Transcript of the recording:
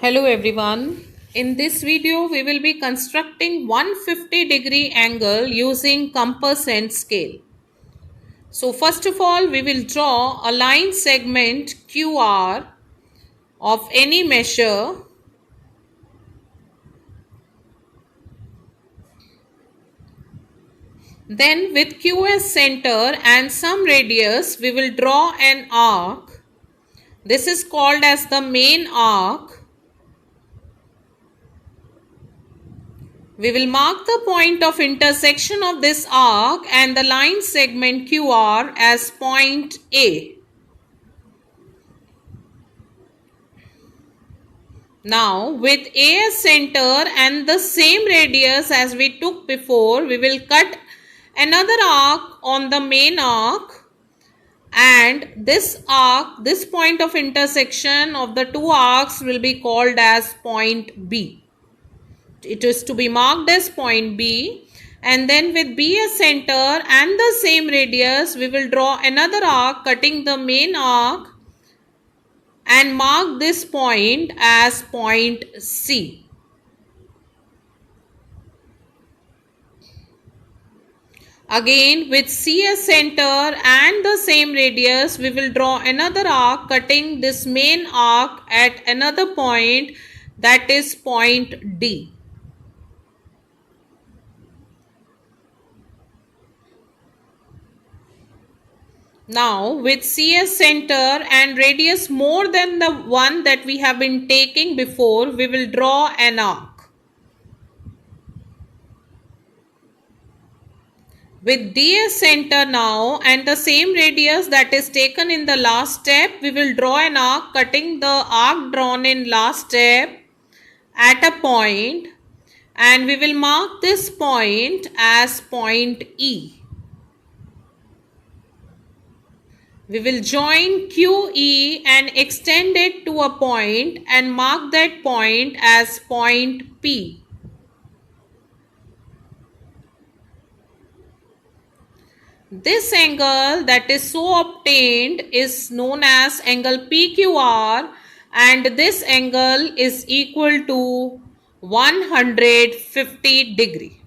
Hello everyone. In this video we will be constructing 150-degree angle using compass and scale. So first of all we will draw a line segment QR of any measure. Then with Q as center and some radius we will draw an arc. This is called as the main arc. We will mark the point of intersection of this arc and the line segment QR as point A. Now with A as center and the same radius as we took before, we will cut another arc on the main arc, and this arc, this point of intersection of the two arcs will be called as point B. It is to be marked as point B, and then with B as center and the same radius we will draw another arc cutting the main arc and mark this point as point C. Again with C as center and the same radius we will draw another arc cutting this main arc at another point, that is point D. Now with C as center and radius more than the one that we have been taking before, we will draw an arc. With D as center now and the same radius that is taken in the last step, we will draw an arc cutting the arc drawn in last step at a point, and we will mark this point as point E. We will join QE and extend it to a point and mark that point as point P. This angle that is so obtained is known as angle PQR, and this angle is equal to 150 degree.